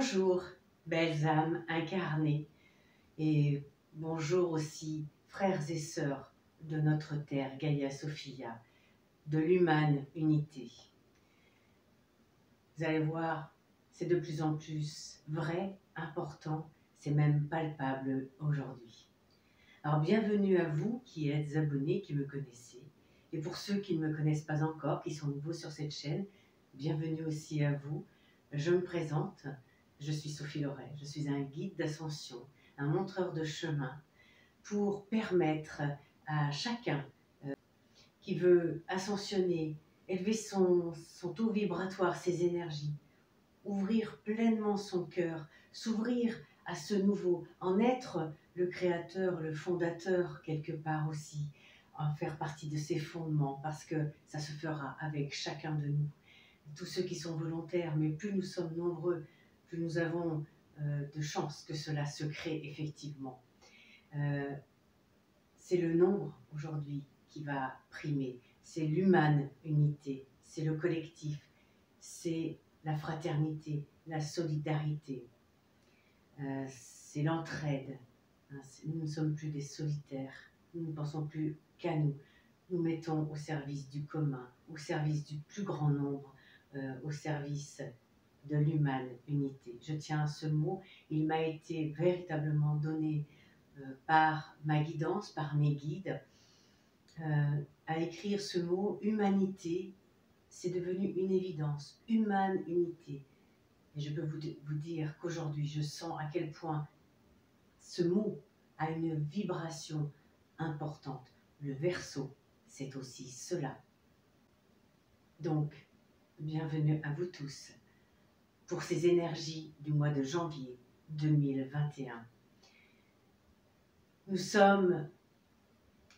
Bonjour, belles âmes incarnées, et bonjour aussi, frères et sœurs de notre terre, Gaïa Sophia, de l'Human Unité. Vous allez voir, c'est de plus en plus vrai, important, c'est même palpable aujourd'hui. Alors bienvenue à vous qui êtes abonnés, qui me connaissez, et pour ceux qui ne me connaissent pas encore, qui sont nouveaux sur cette chaîne, bienvenue aussi à vous. Je me présente. Je suis Sophie Loret, je suis un guide d'ascension, un montreur de chemin pour permettre à chacun qui veut ascensionner, élever son taux vibratoire, ses énergies, ouvrir pleinement son cœur, s'ouvrir à ce nouveau, en être le créateur, le fondateur quelque part aussi, en faire partie de ses fondements, parce que ça se fera avec chacun de nous. Tous ceux qui sont volontaires, mais plus nous sommes nombreux, plus nous avons de chances que cela se crée effectivement. C'est le nombre aujourd'hui qui va primer, c'est l'humaine unité, c'est le collectif, c'est la fraternité, la solidarité, c'est l'entraide. Nous ne sommes plus des solitaires, nous ne pensons plus qu'à nous. Nous mettons au service du commun, au service du plus grand nombre, au service de l'humaine unité. Je tiens à ce mot, il m'a été véritablement donné par ma guidance, par mes guides, à écrire ce mot humanité. C'est devenu une évidence, humaine unité. Et je peux vous dire qu'aujourd'hui, je sens à quel point ce mot a une vibration importante. Le Verseau, c'est aussi cela. Donc, bienvenue à vous tous pour ces énergies du mois de janvier 2021. Nous sommes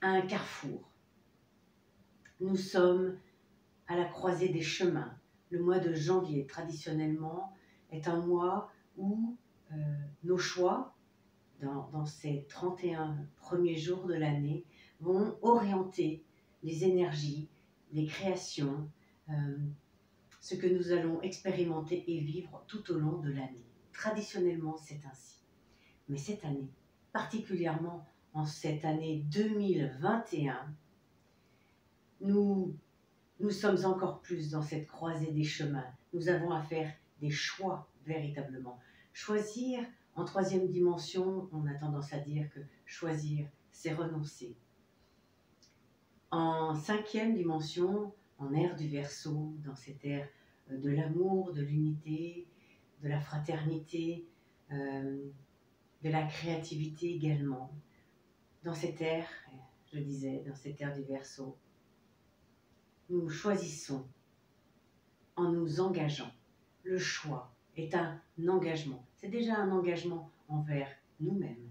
à un carrefour. Nous sommes à la croisée des chemins. Le mois de janvier, traditionnellement, est un mois où nos choix, dans ces 31 premiers jours de l'année, vont orienter les énergies, les créations, ce que nous allons expérimenter et vivre tout au long de l'année. Traditionnellement, c'est ainsi. Mais cette année, particulièrement en cette année 2021, nous sommes encore plus dans cette croisée des chemins. Nous avons à faire des choix véritablement. Choisir, en troisième dimension, on a tendance à dire que choisir, c'est renoncer. En cinquième dimension, en ère du Verseau, dans cette ère de l'amour, de l'unité, de la fraternité, de la créativité également. Dans cette ère, je disais, dans cette ère du Verseau, nous choisissons en nous engageant. Le choix est un engagement. C'est déjà un engagement envers nous-mêmes.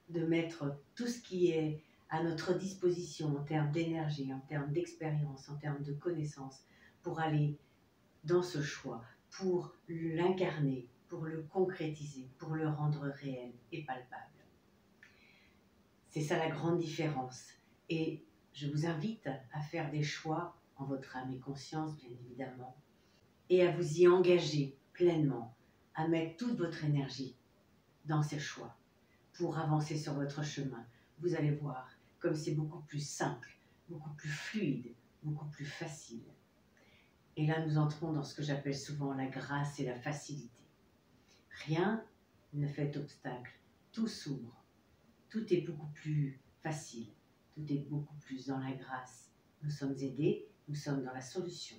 De mettre tout ce qui est à notre disposition en termes d'énergie, en termes d'expérience, en termes de connaissances, pour aller dans ce choix, pour l'incarner, pour le concrétiser, pour le rendre réel et palpable. C'est ça la grande différence. Et je vous invite à faire des choix en votre âme et conscience, bien évidemment, et à vous y engager pleinement, à mettre toute votre énergie dans ces choix pour avancer sur votre chemin. Vous allez voir comme c'est beaucoup plus simple, beaucoup plus fluide, beaucoup plus facile. Et là, nous entrons dans ce que j'appelle souvent la grâce et la facilité. Rien ne fait obstacle, tout s'ouvre, tout est beaucoup plus facile, tout est beaucoup plus dans la grâce. Nous sommes aidés, nous sommes dans la solution.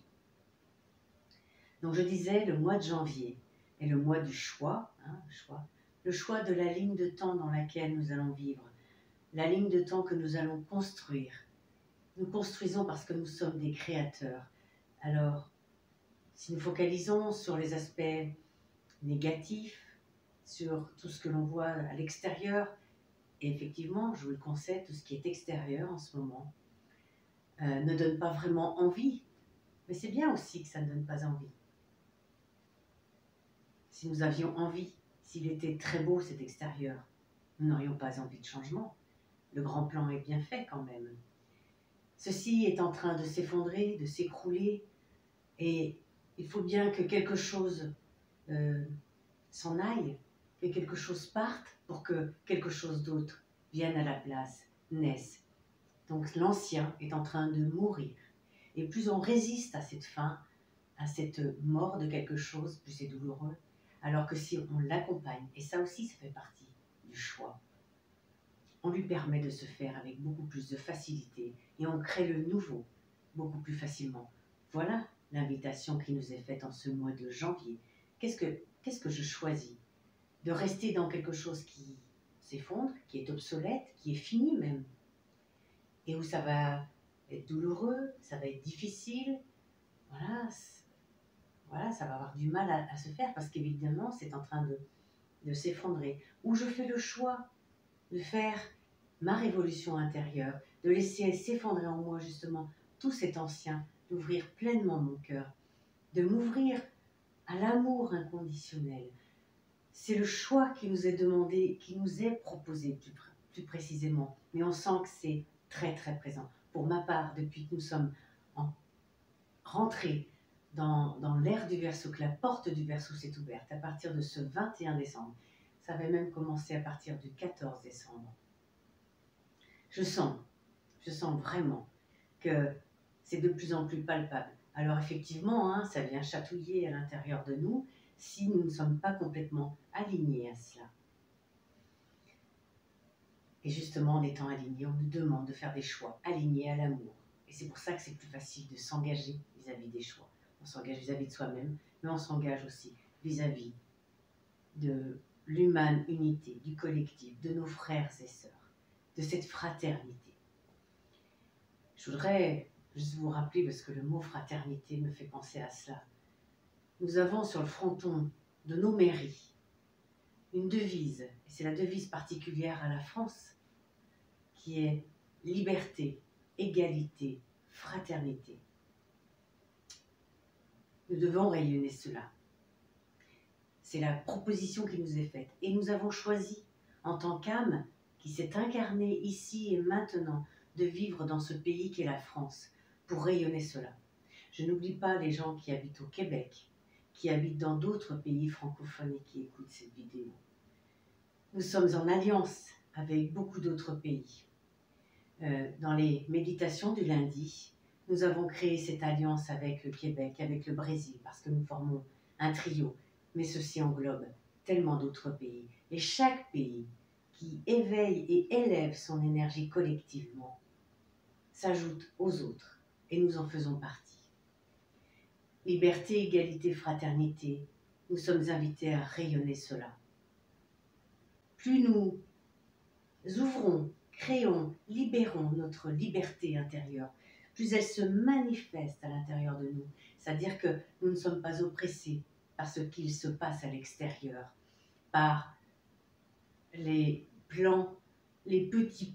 Donc je disais, le mois de janvier est le mois du choix, le choix de la ligne de temps dans laquelle nous allons vivre, la ligne de temps que nous allons construire. Nous construisons parce que nous sommes des créateurs. Alors, si nous focalisons sur les aspects négatifs, sur tout ce que l'on voit à l'extérieur, et effectivement, je vous le conseille, tout ce qui est extérieur en ce moment ne donne pas vraiment envie, mais c'est bien aussi que ça ne donne pas envie. Si nous avions envie, s'il était très beau cet extérieur, nous n'aurions pas envie de changement. Le grand plan est bien fait quand même. Ceci est en train de s'effondrer, de s'écrouler, et il faut bien que quelque chose s'en aille, que quelque chose parte pour que quelque chose d'autre vienne à la place, naisse. Donc l'ancien est en train de mourir. Et plus on résiste à cette fin, à cette mort de quelque chose, plus c'est douloureux. Alors que si on l'accompagne, et ça aussi ça fait partie du choix, on lui permet de se faire avec beaucoup plus de facilité et on crée le nouveau beaucoup plus facilement. Voilà l'invitation qui nous est faite en ce mois de janvier. Qu'est-ce que je choisis? De rester dans quelque chose qui s'effondre, qui est obsolète, qui est fini même, et où ça va être douloureux, ça va être difficile, voilà, voilà, ça va avoir du mal à se faire parce qu'évidemment c'est en train de s'effondrer. Ou je fais le choix de faire ma révolution intérieure, de laisser s'effondrer en moi justement tout cet ancien, d'ouvrir pleinement mon cœur, de m'ouvrir à l'amour inconditionnel. C'est le choix qui nous est demandé, qui nous est proposé plus précisément, mais on sent que c'est très très présent. Pour ma part, depuis que nous sommes rentrés dans l'ère du Verseau, que la porte du Verseau s'est ouverte à partir de ce 21 décembre, ça avait même commencé à partir du 14 décembre. Je sens vraiment que c'est de plus en plus palpable. Alors effectivement, hein, ça vient chatouiller à l'intérieur de nous si nous ne sommes pas complètement alignés à cela. Et justement, en étant alignés, on nous demande de faire des choix alignés à l'amour. Et c'est pour ça que c'est plus facile de s'engager vis-à-vis des choix. On s'engage vis-à-vis de soi-même, mais on s'engage aussi vis-à-vis de l'humanité, du collectif, de nos frères et sœurs, de cette fraternité. Je voudrais juste vous rappeler, parce que le mot fraternité me fait penser à cela. Nous avons sur le fronton de nos mairies une devise, et c'est la devise particulière à la France, qui est liberté, égalité, fraternité. Nous devons rayonner cela. C'est la proposition qui nous est faite. Et nous avons choisi, en tant qu'âme qui s'est incarnée ici et maintenant, de vivre dans ce pays qu'est la France, pour rayonner cela. Je n'oublie pas les gens qui habitent au Québec, qui habitent dans d'autres pays francophones et qui écoutent cette vidéo. Nous sommes en alliance avec beaucoup d'autres pays. Dans les méditations du lundi, nous avons créé cette alliance avec le Québec, avec le Brésil, parce que nous formons un trio, mais ceci englobe tellement d'autres pays. Et chaque pays qui éveille et élève son énergie collectivement s'ajoute aux autres, et nous en faisons partie. Liberté, égalité, fraternité, nous sommes invités à rayonner cela. Plus nous ouvrons, créons, libérons notre liberté intérieure, plus elle se manifeste à l'intérieur de nous. C'est-à-dire que nous ne sommes pas oppressés par ce qu'il se passe à l'extérieur, par les plans, les petits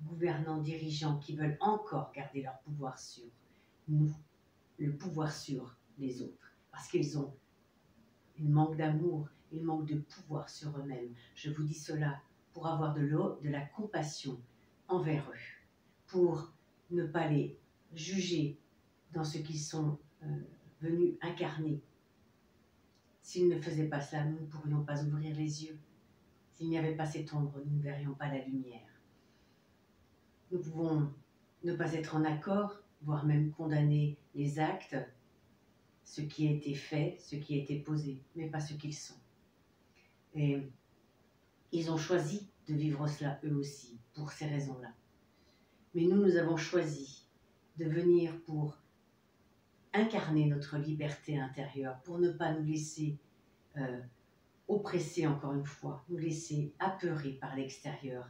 gouvernants, dirigeants qui veulent encore garder leur pouvoir sur nous, le pouvoir sur les autres, parce qu'ils manquent d'amour, ils manquent de pouvoir sur eux-mêmes. Je vous dis cela pour avoir de la compassion envers eux, pour ne pas les juger dans ce qu'ils sont venus incarner. S'ils ne faisaient pas cela, nous ne pourrions pas ouvrir les yeux. S'il n'y avait pas cette ombre, nous ne verrions pas la lumière. Nous pouvons ne pas être en accord, voire même condamner les actes, ce qui a été fait, ce qui a été posé, mais pas ce qu'ils sont. Et ils ont choisi de vivre cela eux aussi, pour ces raisons-là. Mais nous avons choisi de venir pour incarner notre liberté intérieure, pour ne pas nous laisser oppresser encore une fois, nous laisser apeurer par l'extérieur.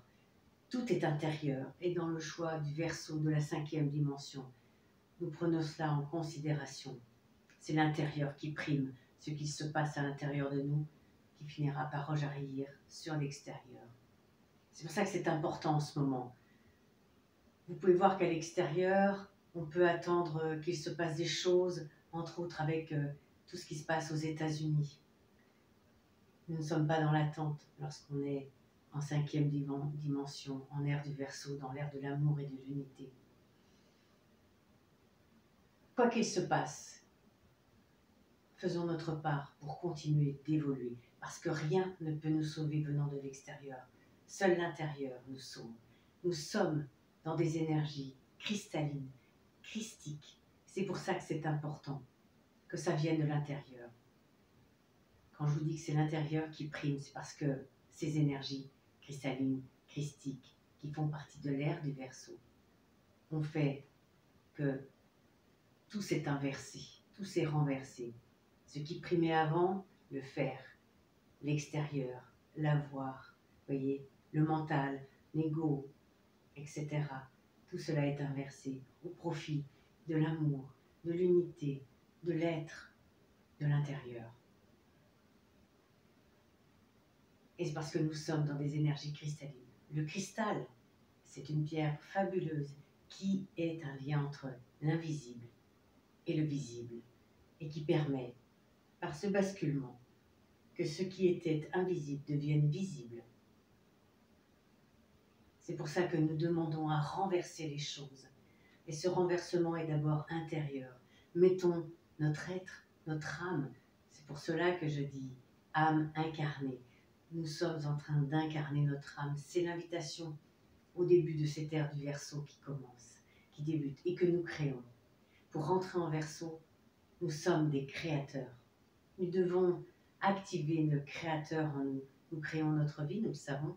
Tout est intérieur, et dans le choix du Verseau de la 5e dimension, nous prenons cela en considération. C'est l'intérieur qui prime, ce qui se passe à l'intérieur de nous, qui finira par rejaillir sur l'extérieur. C'est pour ça que c'est important en ce moment. Vous pouvez voir qu'à l'extérieur, on peut attendre qu'il se passe des choses, entre autres avec tout ce qui se passe aux États-Unis. Nous ne sommes pas dans l'attente lorsqu'on est en 5e dimension, en ère du Verseau, dans l'ère de l'amour et de l'unité. Quoi qu'il se passe, faisons notre part pour continuer d'évoluer, parce que rien ne peut nous sauver venant de l'extérieur. Seul l'intérieur nous sauve. Nous sommes dans des énergies cristallines, christiques. C'est pour ça que c'est important que ça vienne de l'intérieur. Quand je vous dis que c'est l'intérieur qui prime, c'est parce que ces énergies cristallines, christiques, qui font partie de l'ère du Verseau, ont fait que tout s'est inversé, tout s'est renversé. Ce qui primait avant, le faire, l'extérieur, l'avoir, voyez, le mental, l'ego, etc. Tout cela est inversé au profit de l'amour, de l'unité, de l'être, de l'intérieur. Et c'est parce que nous sommes dans des énergies cristallines. Le cristal, c'est une pierre fabuleuse qui est un lien entre l'invisible et le visible et qui permet, par ce basculement, que ce qui était invisible devienne visible. C'est pour ça que nous demandons à renverser les choses. Et ce renversement est d'abord intérieur. Mettons notre être, notre âme. C'est pour cela que je dis âme incarnée. Nous sommes en train d'incarner notre âme. C'est l'invitation au début de cette ère du Verseau qui commence, qui débute et que nous créons. Pour rentrer en Verseau, nous sommes des créateurs. Nous devons activer le créateur en nous. Nous créons notre vie, nous le savons,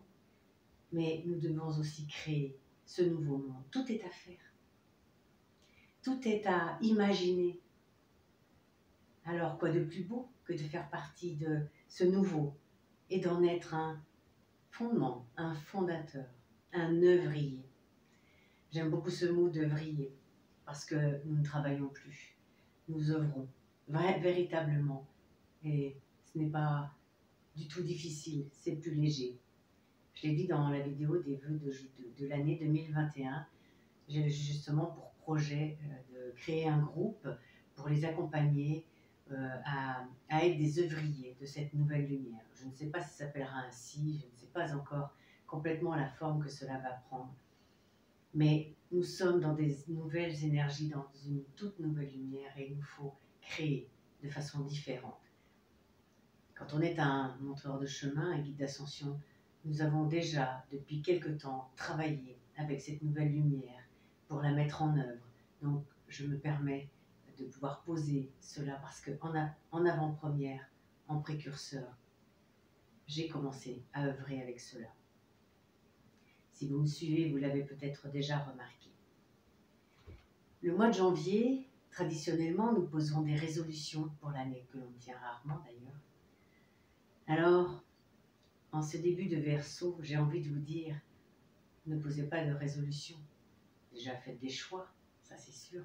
mais nous devons aussi créer ce nouveau monde. Tout est à faire. Tout est à imaginer. Alors quoi de plus beau que de faire partie de ce nouveau et d'en être un fondement, un fondateur, un œuvrier. J'aime beaucoup ce mot d'œuvrier parce que nous ne travaillons plus. Nous œuvrons véritablement et ce n'est pas du tout difficile, c'est plus léger. Je l'ai dit dans la vidéo des vœux de l'année 2021, j'ai justement pour projet de créer un groupe pour les accompagner à être des œuvriers de cette nouvelle lumière. Je ne sais pas si ça s'appellera ainsi, je ne sais pas encore complètement la forme que cela va prendre. Mais nous sommes dans des nouvelles énergies, dans une toute nouvelle lumière et il nous faut créer de façon différente. Quand on est un montreur de chemin, un guide d'ascension, nous avons déjà, depuis quelque temps, travaillé avec cette nouvelle lumière pour la mettre en œuvre. Donc, je me permets de pouvoir poser cela parce qu'en avant-première, en précurseur, j'ai commencé à œuvrer avec cela. Si vous me suivez, vous l'avez peut-être déjà remarqué. Le mois de janvier, traditionnellement, nous posons des résolutions pour l'année, que l'on tient rarement d'ailleurs. Alors, en ce début de Verseau, j'ai envie de vous dire, ne posez pas de résolution. Déjà faites des choix, ça c'est sûr.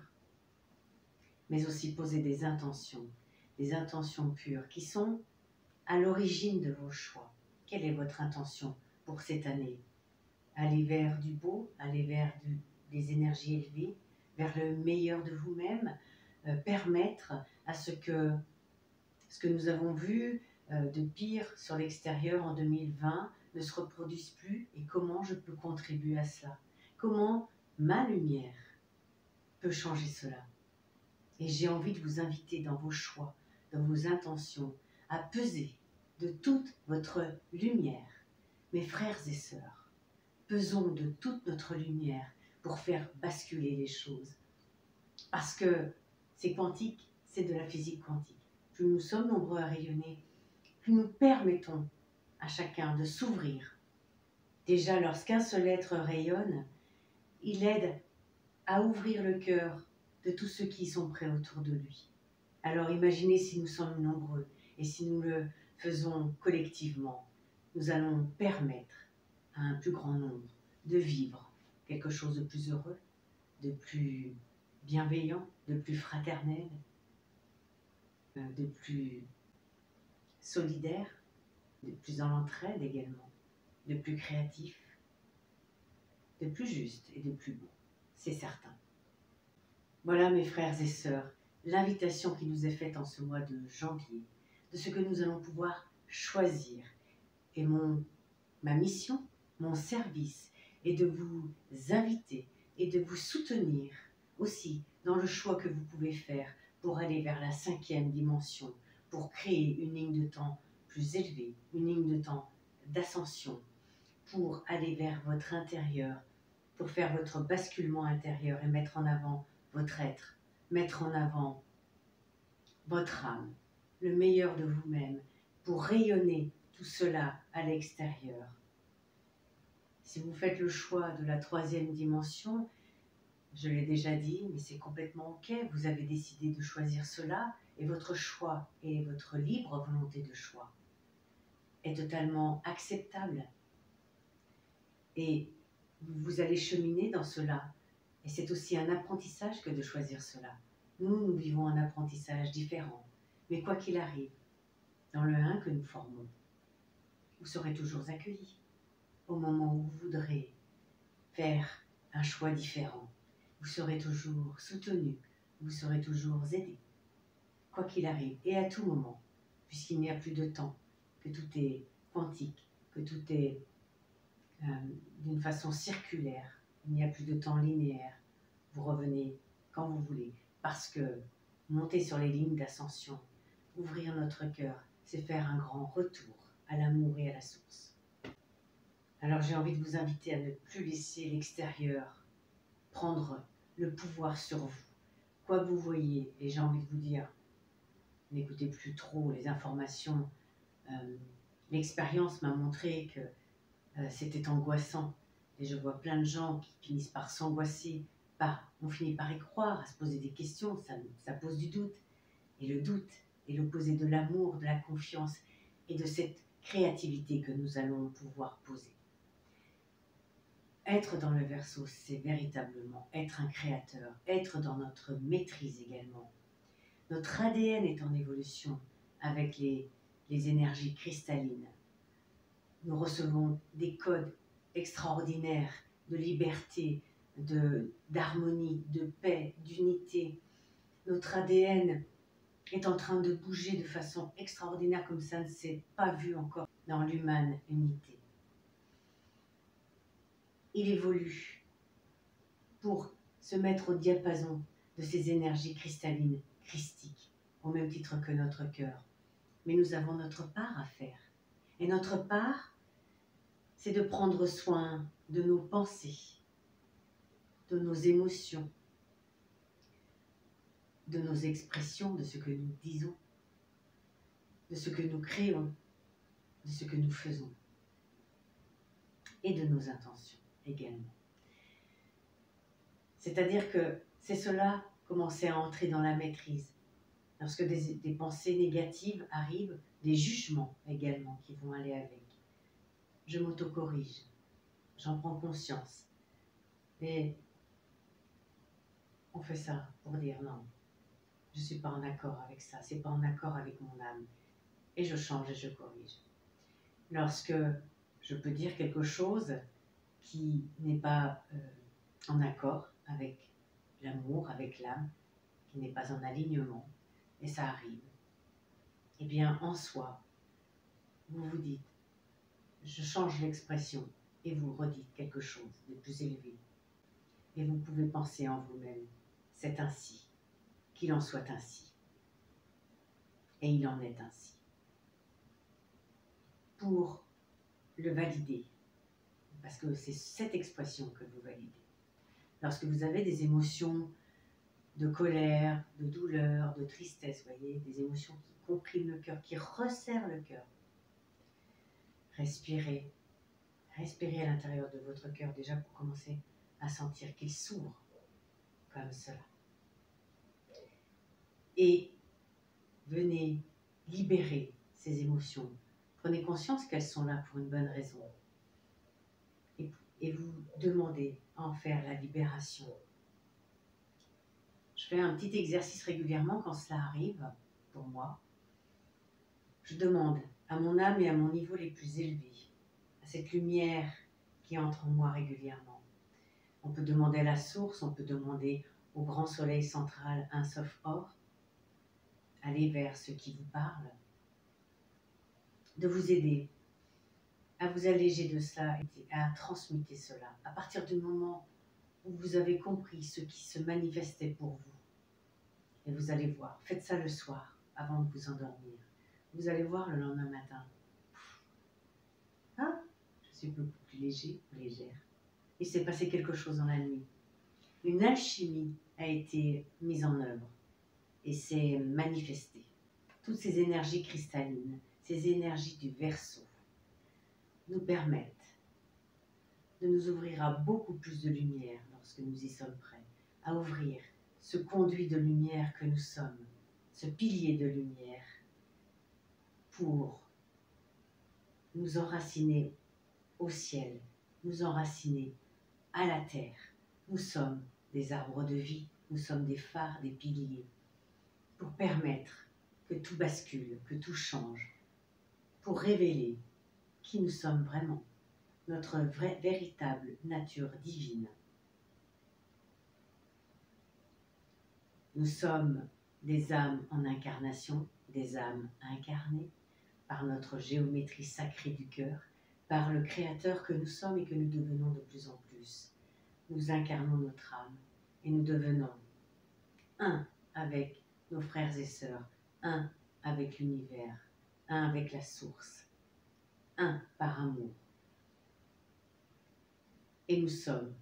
Mais aussi posez des intentions pures qui sont à l'origine de vos choix. Quelle est votre intention pour cette année? Aller vers du beau, aller vers des énergies élevées, vers le meilleur de vous-même, permettre à ce que nous avons vu de pire sur l'extérieur en 2020 ne se reproduise plus et comment je peux contribuer à cela. Comment ma lumière peut changer cela. Et j'ai envie de vous inviter dans vos choix, dans vos intentions, à peser de toute votre lumière. Mes frères et sœurs, pesons de toute notre lumière pour faire basculer les choses. Parce que c'est quantique, c'est de la physique quantique. Plus nous sommes nombreux à rayonner, plus nous permettons à chacun de s'ouvrir. Déjà, lorsqu'un seul être rayonne, il aide à ouvrir le cœur de tous ceux qui sont prêts autour de lui. Alors imaginez si nous sommes nombreux et si nous le faisons collectivement, nous allons permettre à un plus grand nombre de vivre quelque chose de plus heureux, de plus bienveillant, de plus fraternel, de plus solidaire, de plus dans l'entraide également, de plus créatif, de plus juste et de plus beau, c'est certain. Voilà mes frères et sœurs, l'invitation qui nous est faite en ce mois de janvier, de ce que nous allons pouvoir choisir. Et ma mission, mon service est de vous inviter et de vous soutenir aussi dans le choix que vous pouvez faire pour aller vers la 5e dimension, pour créer une ligne de temps plus élevée, une ligne de temps d'ascension, pour aller vers votre intérieur, pour faire votre basculement intérieur et mettre en avant votre être, mettre en avant votre âme, le meilleur de vous-même, pour rayonner tout cela à l'extérieur. Si vous faites le choix de la troisième dimension, je l'ai déjà dit, mais c'est complètement ok, vous avez décidé de choisir cela, et votre choix et votre libre volonté de choix est totalement acceptable. Et vous allez cheminer dans cela. Et c'est aussi un apprentissage que de choisir cela. Nous vivons un apprentissage différent. Mais quoi qu'il arrive, dans le 1 que nous formons, vous serez toujours accueillis au moment où vous voudrez faire un choix différent. Vous serez toujours soutenu, vous serez toujours aidé, quoi qu'il arrive, et à tout moment, puisqu'il n'y a plus de temps, que tout est quantique, que tout est d'une façon circulaire, il n'y a plus de temps linéaire, vous revenez quand vous voulez, parce que monter sur les lignes d'ascension, ouvrir notre cœur, c'est faire un grand retour à l'amour et à la source. Alors j'ai envie de vous inviter à ne plus laisser l'extérieur prendre le pouvoir sur vous. Quoi que vous voyez, et j'ai envie de vous dire, n'écoutez plus trop les informations. L'expérience m'a montré que c'était angoissant. Et je vois plein de gens qui finissent par s'angoisser, on finit par y croire, à se poser des questions, ça pose du doute. Et le doute est l'opposé de l'amour, de la confiance et de cette créativité que nous allons pouvoir poser. Être dans le Verseau, c'est véritablement être un créateur, être dans notre maîtrise également. Notre ADN est en évolution avec les énergies cristallines. Nous recevons des codes extraordinaires de liberté, d'harmonie, de paix, d'unité. Notre ADN est en train de bouger de façon extraordinaire comme ça ne s'est pas vu encore dans l'humaine unité. Il évolue pour se mettre au diapason de ces énergies cristallines, christiques, au même titre que notre cœur. Mais nous avons notre part à faire. Et notre part, c'est de prendre soin de nos pensées, de nos émotions, de nos expressions, de ce que nous disons, de ce que nous créons, de ce que nous faisons, et de nos intentions également. C'est-à-dire que c'est cela, commencer à entrer dans la maîtrise. Lorsque des pensées négatives arrivent, des jugements également qui vont aller avec. Je m'auto-corrige, j'en prends conscience. Et on fait ça pour dire non, je ne suis pas en accord avec ça, c'est pas en accord avec mon âme. Et je change et je corrige. Lorsque je peux dire quelque chose qui n'est pas en accord avec l'amour, avec l'âme, qui n'est pas en alignement, et ça arrive, eh bien en soi, vous vous dites, je change l'expression et vous redites quelque chose de plus élevé. Et vous pouvez penser en vous-même, c'est ainsi, qu'il en soit ainsi. Et il en est ainsi. Pour le valider, parce que c'est cette expression que vous validez. Lorsque vous avez des émotions de colère, de douleur, de tristesse, voyez, des émotions qui compriment le cœur, qui resserrent le cœur, respirez. Respirez à l'intérieur de votre cœur déjà pour commencer à sentir qu'il s'ouvre comme cela. Et venez libérer ces émotions. Prenez conscience qu'elles sont là pour une bonne raison. Et vous demandez à en faire la libération. Je fais un petit exercice régulièrement quand cela arrive, pour moi. Je demande à mon âme et à mon niveau les plus élevés, à cette lumière qui entre en moi régulièrement. On peut demander à la source, on peut demander au grand soleil central, un sauf or, aller vers ce qui vous parle, de vous aider à vous alléger de cela et à transmuter cela. À partir du moment où vous avez compris ce qui se manifestait pour vous, et vous allez voir, faites ça le soir, avant de vous endormir. Vous allez voir le lendemain matin, ah, je suis beaucoup plus léger ou légère. Il s'est passé quelque chose dans la nuit. Une alchimie a été mise en œuvre et s'est manifestée. Toutes ces énergies cristallines, ces énergies du Verseau, nous permettent de nous ouvrir à beaucoup plus de lumière lorsque nous y sommes prêts, à ouvrir ce conduit de lumière que nous sommes, ce pilier de lumière, pour nous enraciner au ciel, nous enraciner à la terre. Nous sommes des arbres de vie, nous sommes des phares, des piliers, pour permettre que tout bascule, que tout change, pour révéler qui nous sommes vraiment, notre véritable nature divine. Nous sommes des âmes en incarnation, des âmes incarnées par notre géométrie sacrée du cœur, par le Créateur que nous sommes et que nous devenons de plus en plus. Nous incarnons notre âme et nous devenons un avec nos frères et sœurs, un avec l'univers, un avec la source, un par amour. Et nous sommes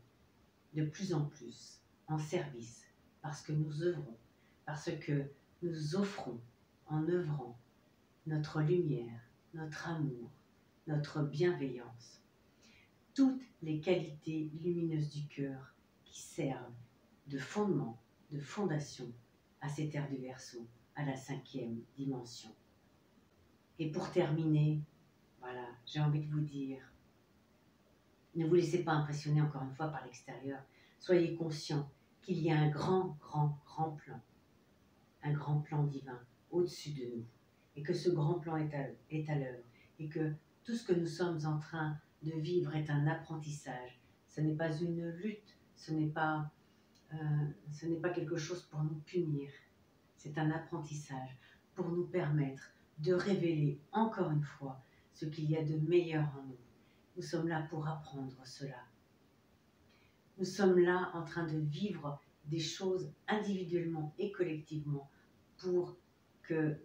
de plus en plus en service parce que nous œuvrons, parce que nous offrons en œuvrant notre lumière, notre amour, notre bienveillance, toutes les qualités lumineuses du cœur qui servent de fondement, de fondation à cette ère du Verseau, à la 5e dimension. Et pour terminer, voilà, j'ai envie de vous dire, ne vous laissez pas impressionner encore une fois par l'extérieur. Soyez conscients qu'il y a un grand plan divin au-dessus de nous. Et que ce grand plan est à l'œuvre. Et que tout ce que nous sommes en train de vivre est un apprentissage. Ce n'est pas une lutte, ce n'est pas quelque chose pour nous punir. C'est un apprentissage pour nous permettre de révéler encore une fois ce qu'il y a de meilleur en nous. Nous sommes là pour apprendre cela. Nous sommes là en train de vivre des choses individuellement et collectivement pour que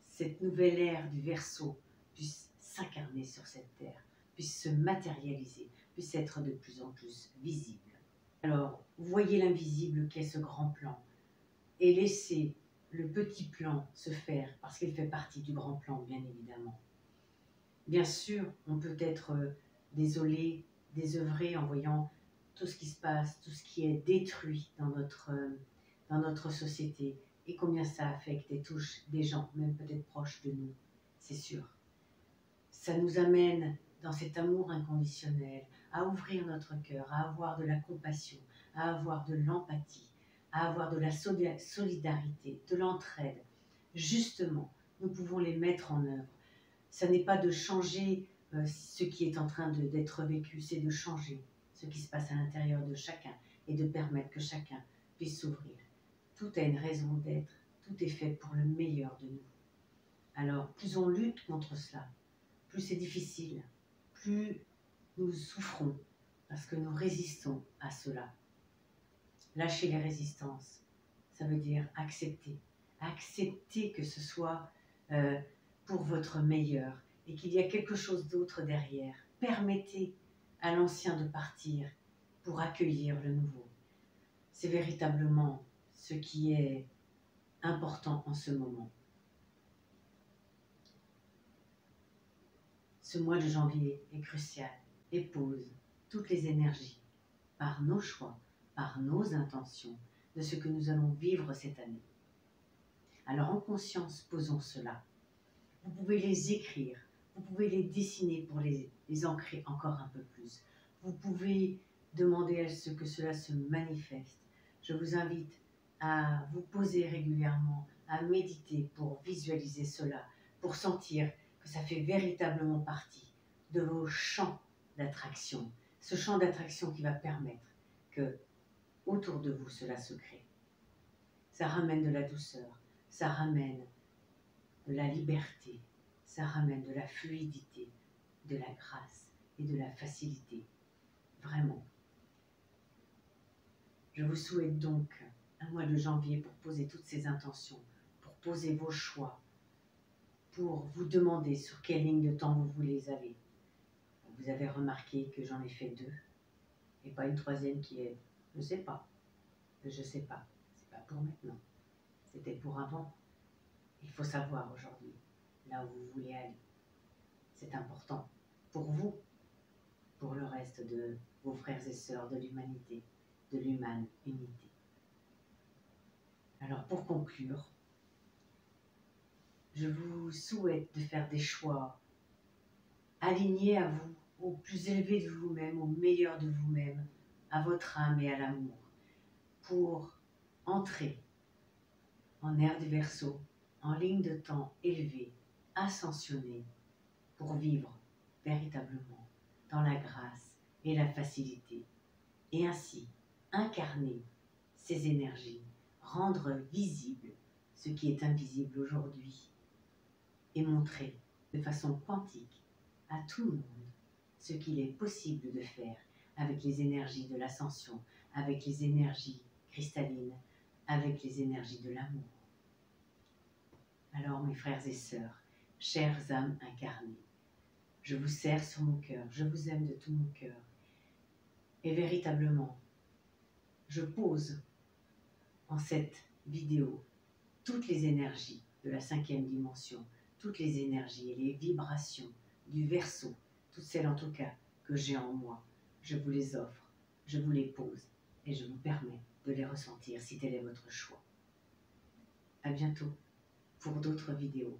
cette nouvelle ère du Verseau puisse s'incarner sur cette terre, puisse se matérialiser, puisse être de plus en plus visible. Alors, voyez l'invisible qu'est ce grand plan et laissez le petit plan se faire parce qu'il fait partie du grand plan, bien évidemment. Bien sûr, on peut être désolé, désœuvré en voyant tout ce qui se passe, tout ce qui est détruit dans notre société et combien ça affecte et touche des gens, même peut-être proches de nous, c'est sûr. Ça nous amène dans cet amour inconditionnel à ouvrir notre cœur, à avoir de la compassion, à avoir de l'empathie, à avoir de la solidarité, de l'entraide. Justement, nous pouvons les mettre en œuvre. Ça n'est pas de changer ce qui est en train d'être vécu, c'est de changer ce qui se passe à l'intérieur de chacun et de permettre que chacun puisse s'ouvrir. Tout a une raison d'être, tout est fait pour le meilleur de nous. Alors, plus on lutte contre cela, plus c'est difficile, plus nous souffrons parce que nous résistons à cela. Lâcher les résistances, ça veut dire accepter. Accepter que ce soit pour votre meilleur et qu'il y a quelque chose d'autre derrière. Permettez à l'ancien de partir pour accueillir le nouveau. C'est véritablement ce qui est important en ce moment. Ce mois de janvier est crucial et pose toutes les énergies par nos choix, par nos intentions de ce que nous allons vivre cette année. Alors en conscience, posons cela. Vous pouvez les écrire, vous pouvez les dessiner pour les ancrer encore un peu plus. Vous pouvez demander à ce que cela se manifeste. Je vous invite à vous poser régulièrement, à méditer pour visualiser cela, pour sentir que ça fait véritablement partie de vos champs d'attraction. Ce champ d'attraction qui va permettre que autour de vous cela se crée. Ça ramène de la douceur, ça ramène de la liberté, ça ramène de la fluidité, de la grâce et de la facilité. Vraiment. Je vous souhaite donc un mois de janvier pour poser toutes ces intentions, pour poser vos choix, pour vous demander sur quelle ligne de temps vous voulez aller. Vous avez remarqué que j'en ai fait 2 et pas une troisième qui est « je sais pas ». Je sais pas, c'est pas pour maintenant, c'était pour avant. Il faut savoir aujourd'hui là où vous voulez aller. C'est important pour vous, pour le reste de vos frères et sœurs de l'humanité, de l'humaine unité. Alors pour conclure, je vous souhaite de faire des choix alignés à vous, au plus élevé de vous-même, au meilleur de vous-même, à votre âme et à l'amour, pour entrer en ère du Verseau, en ligne de temps élevée, ascensionnée, pour vivre véritablement dans la grâce et la facilité, et ainsi incarner ces énergies, rendre visible ce qui est invisible aujourd'hui, et montrer de façon quantique à tout le monde ce qu'il est possible de faire avec les énergies de l'ascension, avec les énergies cristallines, avec les énergies de l'amour. Alors mes frères et sœurs, chères âmes incarnées, je vous serre sur mon cœur, je vous aime de tout mon cœur. Et véritablement, je pose en cette vidéo toutes les énergies de la 5e dimension, toutes les énergies et les vibrations du Verseau, toutes celles en tout cas que j'ai en moi. Je vous les offre, je vous les pose et je vous permets de les ressentir si tel est votre choix. À bientôt pour d'autres vidéos.